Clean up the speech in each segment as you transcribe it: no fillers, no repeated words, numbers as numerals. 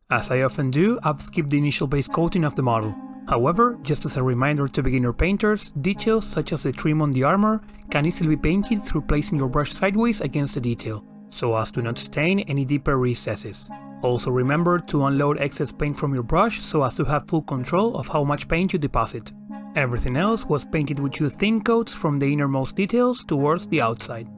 As I often do, I've skipped the initial base coating of the model. However, just as a reminder to beginner painters, details such as the trim on the armor can easily be painted through placing your brush sideways against the detail, so as to not stain any deeper recesses. Also remember to unload excess paint from your brush so as to have full control of how much paint you deposit. Everything else was painted with 2 thin coats from the innermost details towards the outside.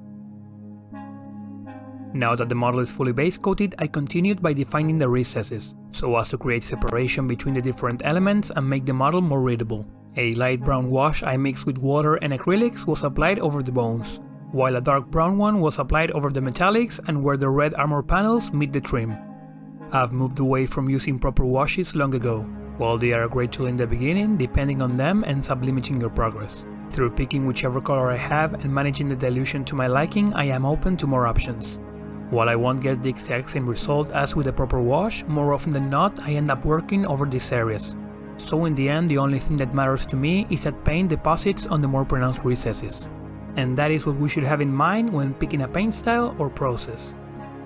Now that the model is fully base coated, I continued by defining the recesses, so as to create separation between the different elements and make the model more readable. A light brown wash I mixed with water and acrylics was applied over the bones, while a dark brown one was applied over the metallics and where the red armor panels meet the trim. I've moved away from using proper washes long ago. While they are a great tool in the beginning, depending on them ends up limiting your progress. Through picking whichever color I have and managing the dilution to my liking, I am open to more options. While I won't get the exact same result as with a proper wash, more often than not I end up working over these areas. So in the end, the only thing that matters to me is that paint deposits on the more pronounced recesses. And that is what we should have in mind when picking a paint style or process.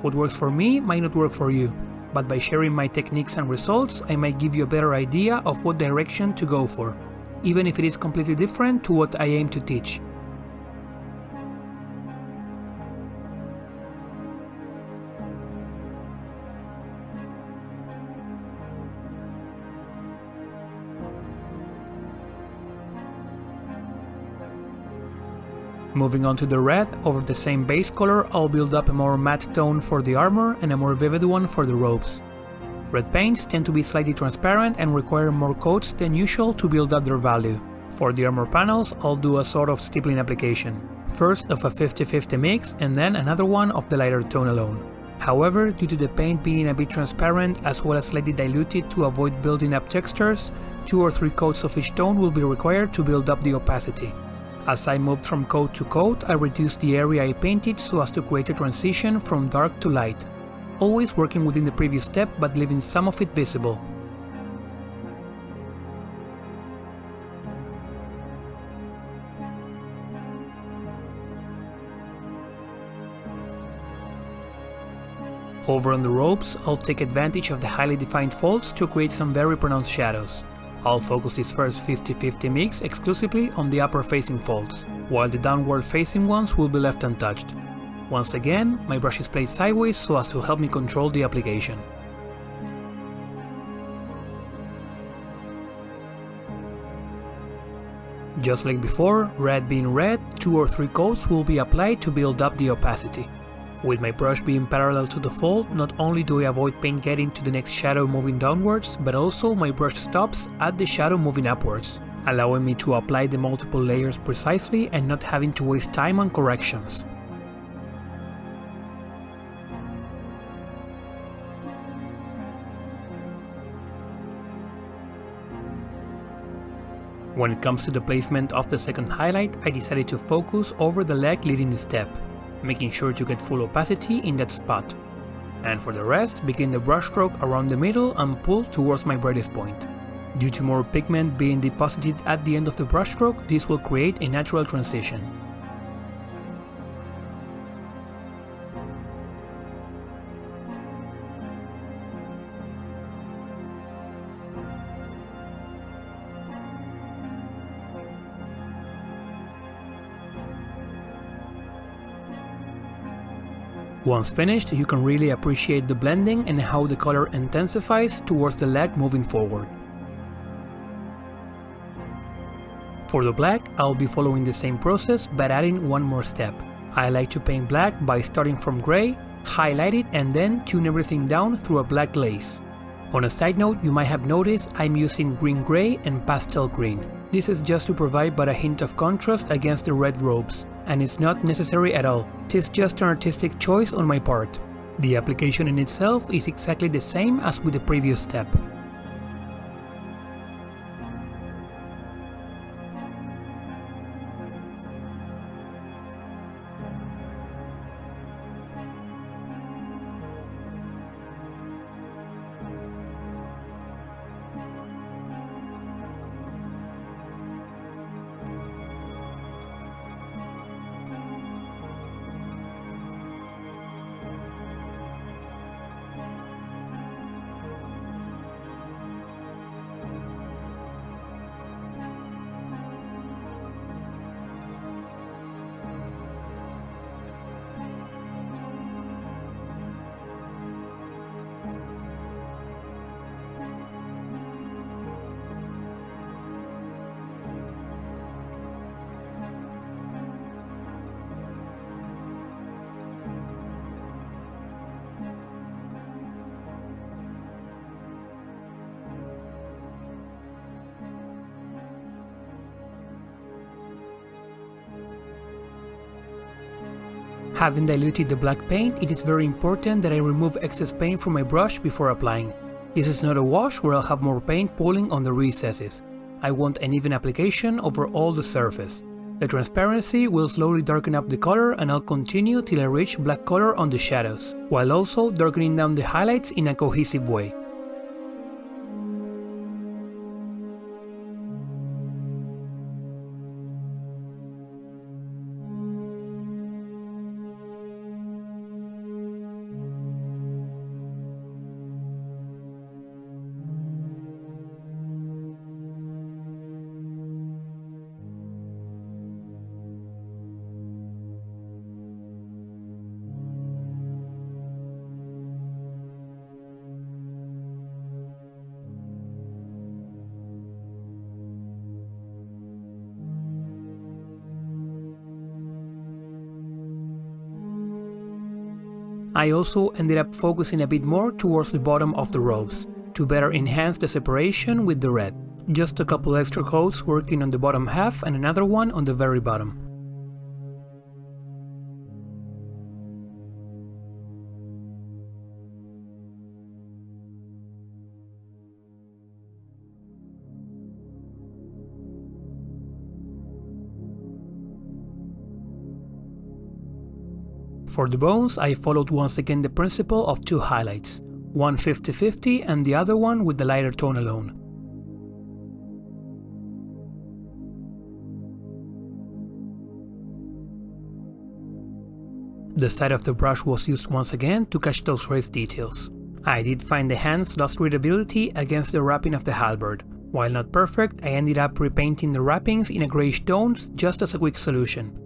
What works for me might not work for you, but by sharing my techniques and results, I might give you a better idea of what direction to go for, even if it is completely different to what I aim to teach. Moving on to the red, over the same base color I'll build up a more matte tone for the armor and a more vivid one for the robes. Red paints tend to be slightly transparent and require more coats than usual to build up their value. For the armor panels I'll do a sort of stippling application, first of a 50-50 mix and then another one of the lighter tone alone. However, due to the paint being a bit transparent as well as slightly diluted to avoid building up textures, 2 or 3 coats of each tone will be required to build up the opacity. As I moved from coat to coat, I reduced the area I painted so as to create a transition from dark to light, always working within the previous step but leaving some of it visible. Over on the robes, I'll take advantage of the highly defined folds to create some very pronounced shadows. I'll focus this first 50-50 mix exclusively on the upper facing folds, while the downward facing ones will be left untouched. Once again, my brush is placed sideways so as to help me control the application. Just like before, red being red, 2 or 3 coats will be applied to build up the opacity. With my brush being parallel to the fold, not only do I avoid paint getting to the next shadow moving downwards, but also my brush stops at the shadow moving upwards, allowing me to apply the multiple layers precisely and not having to waste time on corrections. When it comes to the placement of the second highlight, I decided to focus over the leg leading the step, making sure to get full opacity in that spot. And for the rest, begin the brushstroke around the middle and pull towards my brightest point. Due to more pigment being deposited at the end of the brushstroke, this will create a natural transition. Once finished, you can really appreciate the blending and how the color intensifies towards the leg moving forward. For the black, I'll be following the same process but adding one more step. I like to paint black by starting from gray, highlight it and then tune everything down through a black glaze. On a side note, you might have noticed I'm using green-gray and pastel green. This is just to provide but a hint of contrast against the red robes, and it's not necessary at all. It's just an artistic choice on my part. The application in itself is exactly the same as with the previous step. Having diluted the black paint, it is very important that I remove excess paint from my brush before applying. This is not a wash where I'll have more paint pooling on the recesses. I want an even application over all the surface. The transparency will slowly darken up the color and I'll continue till I reach black color on the shadows, while also darkening down the highlights in a cohesive way. I also ended up focusing a bit more towards the bottom of the robes, to better enhance the separation with the red. Just a couple extra coats working on the bottom half and another one on the very bottom. For the bones, I followed once again the principle of two highlights, one 50-50 and the other one with the lighter tone alone. The side of the brush was used once again to catch those raised details. I did find the hands lost readability against the wrapping of the halberd. While not perfect, I ended up repainting the wrappings in a greyish tones just as a quick solution.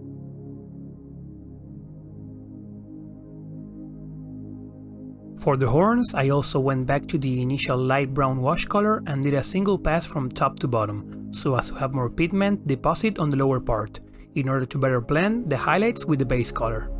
For the horns, I also went back to the initial light brown wash color and did a single pass from top to bottom, so as to have more pigment deposit on the lower part, in order to better blend the highlights with the base color.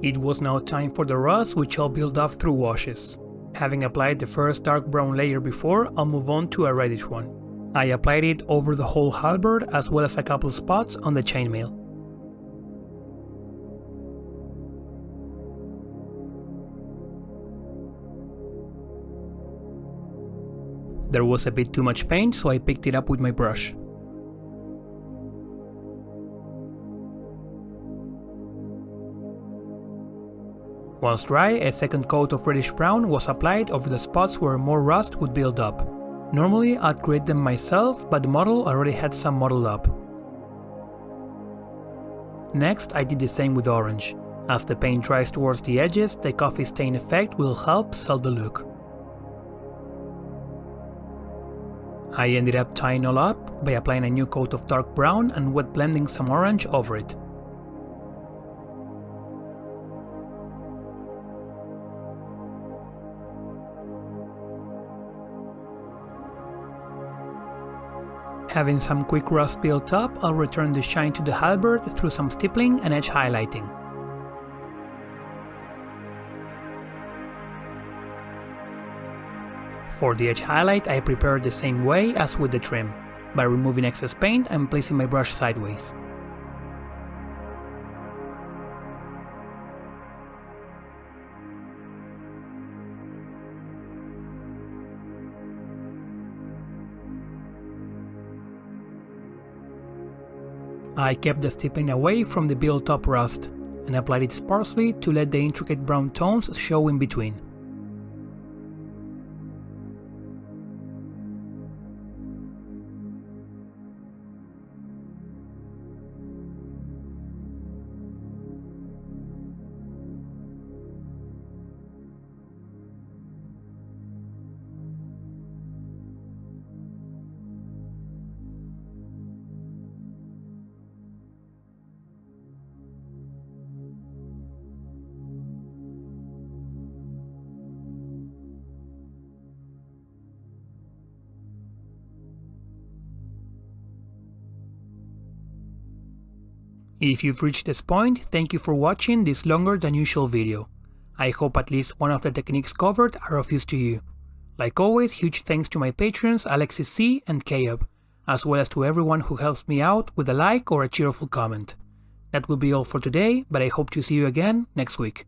It was now time for the rust, which I'll build up through washes. Having applied the first dark brown layer before, I'll move on to a reddish one. I applied it over the whole halberd as well as a couple spots on the chainmail. There was a bit too much paint, so I picked it up with my brush. Once dry, a second coat of reddish brown was applied over the spots where more rust would build up. Normally I'd create them myself, but the model already had some modeled up. Next I did the same with orange. As the paint dries towards the edges, the coffee stain effect will help sell the look. I ended up tying all up by applying a new coat of dark brown and wet blending some orange over it. Having some quick rust built up, I'll return the shine to the halberd through some stippling and edge highlighting. For the edge highlight, I prepared the same way as with the trim, by removing excess paint and placing my brush sideways. I kept the stippling away from the built-up rust, and applied it sparsely to let the intricate brown tones show in between. If you've reached this point, thank you for watching this longer than usual video. I hope at least one of the techniques covered are of use to you. Like always, huge thanks to my patrons Alexis C and Kayob. as well as to everyone who helps me out with a like or a cheerful comment. That will be all for today, but I hope to see you again next week.